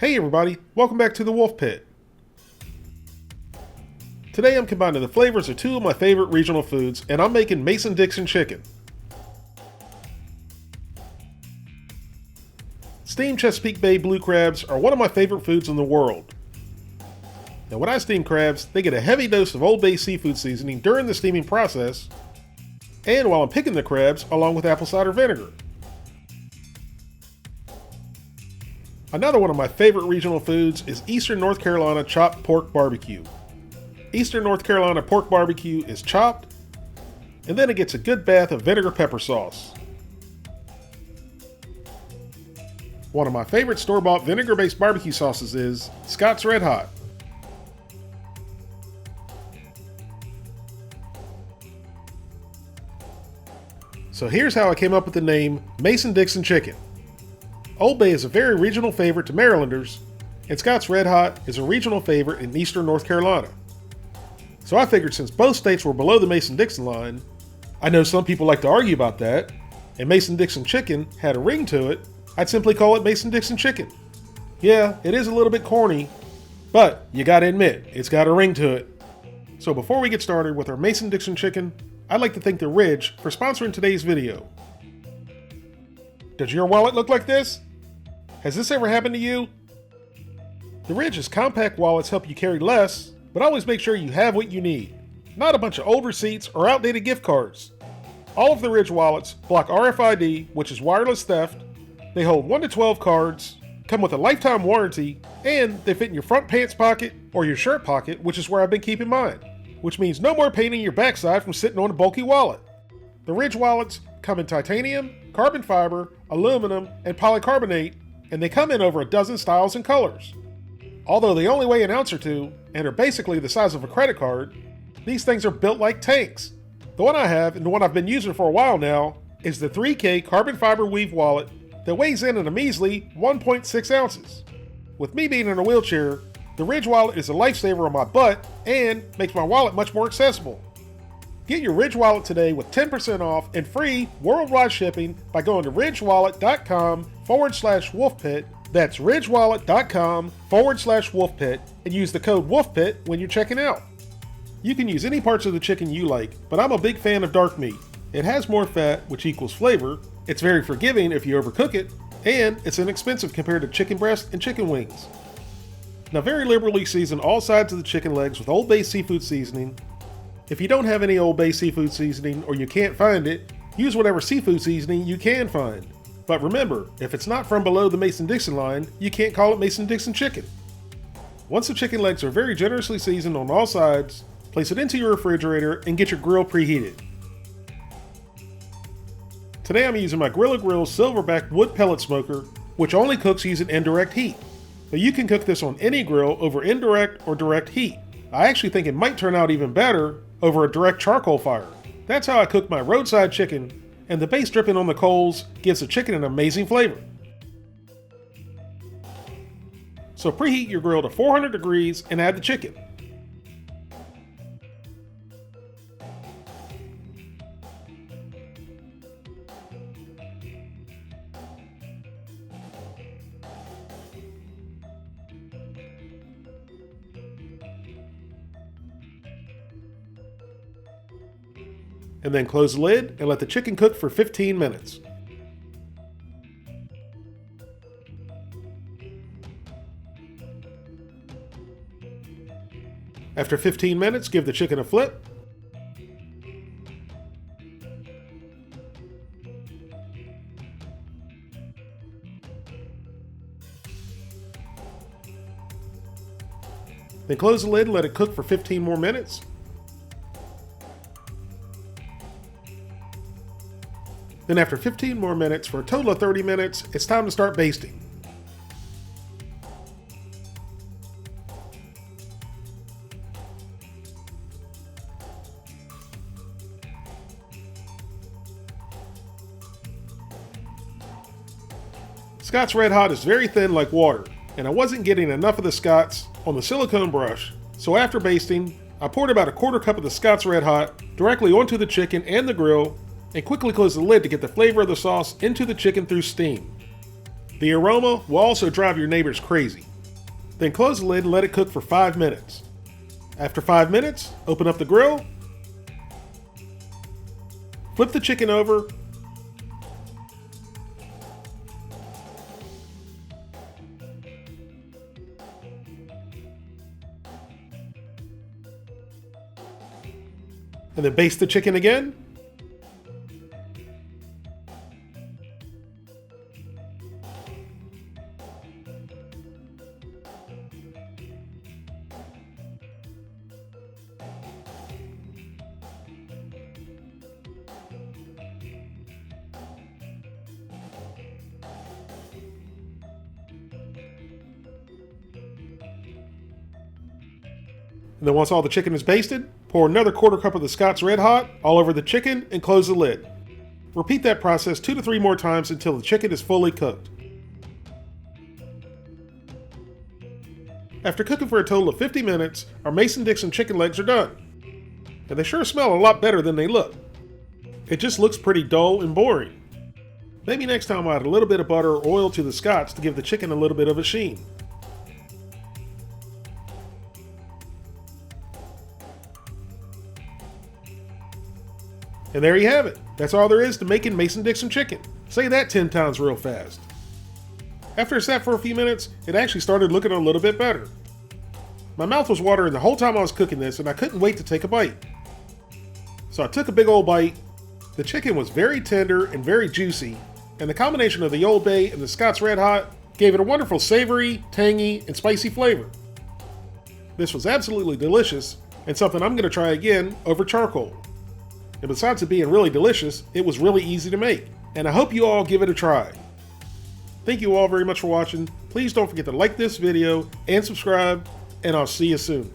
Hey everybody, welcome back to the Wolfe Pit. Today I'm combining the flavors of two of my favorite regional foods, and I'm making Mason-Dixon chicken. Steamed Chesapeake Bay blue crabs are one of my favorite foods in the world. Now when I steam crabs, they get a heavy dose of Old Bay seafood seasoning during the steaming process, and while I'm picking the crabs, along with apple cider vinegar. Another one of my favorite regional foods is Eastern North Carolina chopped pork barbecue. Eastern North Carolina pork barbecue is chopped, and then it gets a good bath of vinegar pepper sauce. One of my favorite store-bought vinegar-based barbecue sauces is Scott's Red Hot. So here's how I came up with the name Mason-Dixon chicken. Old Bay is a very regional favorite to Marylanders, and Scott's Red Hot is a regional favorite in Eastern North Carolina. So I figured since both states were below the Mason-Dixon line, I know some people like to argue about that, and Mason-Dixon chicken had a ring to it, I'd simply call it Mason-Dixon chicken. Yeah, it is a little bit corny, but you gotta admit, it's got a ring to it. So before we get started with our Mason-Dixon chicken, I'd like to thank the Ridge for sponsoring today's video. Does your wallet look like this? Has this ever happened to you? The Ridge's compact wallets help you carry less, but always make sure you have what you need. Not a bunch of old receipts or outdated gift cards. All of the Ridge wallets block RFID, which is wireless theft. They hold 1 to 12 cards, come with a lifetime warranty, and they fit in your front pants pocket or your shirt pocket, which is where I've been keeping mine. Which means no more paining your backside from sitting on a bulky wallet. The Ridge wallets come in titanium, carbon fiber, aluminum, and polycarbonate, and they come in over a dozen styles and colors. Although they only weigh an ounce or two, and are basically the size of a credit card, these things are built like tanks. The one I have, and the one I've been using for a while now, is the 3K carbon fiber weave wallet that weighs in at a measly 1.6 ounces. With me being in a wheelchair, the Ridge wallet is a lifesaver on my butt and makes my wallet much more accessible. Get your Ridge wallet today with 10% off and free worldwide shipping by going to ridgewallet.com/wolfepit. That's ridgewallet.com/wolfepit and use the code WOLFEPIT when you're checking out. You can use any parts of the chicken you like, but I'm a big fan of dark meat. It has more fat, which equals flavor, it's very forgiving if you overcook it, and it's inexpensive compared to chicken breast and chicken wings. Now very liberally season all sides of the chicken legs with Old Bay seafood seasoning. If you don't have any Old Bay seafood seasoning or you can't find it, use whatever seafood seasoning you can find. But remember, if it's not from below the Mason-Dixon line, you can't call it Mason-Dixon chicken. Once the chicken legs are very generously seasoned on all sides, place it into your refrigerator and get your grill preheated. Today I'm using my Gorilla Grill Silverback wood pellet smoker, which only cooks using indirect heat. But you can cook this on any grill over indirect or direct heat. I actually think it might turn out even better over a direct charcoal fire. That's how I cook my roadside chicken, and the base dripping on the coals gives the chicken an amazing flavor. So preheat your grill to 400 degrees and add the chicken. And then close the lid and let the chicken cook for 15 minutes. After 15 minutes, give the chicken a flip. Then close the lid and let it cook for 15 more minutes. Then after 15 more minutes, for a total of 30 minutes, it's time to start basting. Scott's Red Hot is very thin like water, and I wasn't getting enough of the Scott's on the silicone brush, so after basting, I poured about a quarter cup of the Scott's Red Hot directly onto the chicken and the grill, and quickly close the lid to get the flavor of the sauce into the chicken through steam. The aroma will also drive your neighbors crazy. Then close the lid and let it cook for 5 minutes. After 5 minutes, open up the grill, flip the chicken over, and then baste the chicken again. And then once all the chicken is basted, pour another 1/4 cup of the Scott's Red Hot all over the chicken and close the lid. Repeat that process 2 to 3 more times until the chicken is fully cooked. After cooking for a total of 50 minutes, our Mason-Dixon chicken legs are done. And they sure smell a lot better than they look. It just looks pretty dull and boring. Maybe next time I'll add a little bit of butter or oil to the Scott's to give the chicken a little bit of a sheen. And there you have it. That's all there is to making Mason-Dixon chicken. Say that 10 times real fast. After it sat for a few minutes, it actually started looking a little bit better. My mouth was watering the whole time I was cooking this, and I couldn't wait to take a bite. So I took a big old bite. The chicken was very tender and very juicy, and the combination of the Old Bay and the Scott's Red Hot gave it a wonderful savory, tangy, and spicy flavor. This was absolutely delicious, and something I'm going to try again over charcoal. And besides it being really delicious, it was really easy to make, and I hope you all give it a try. Thank you all very much for watching. Please don't forget to like this video and subscribe, and I'll see you soon.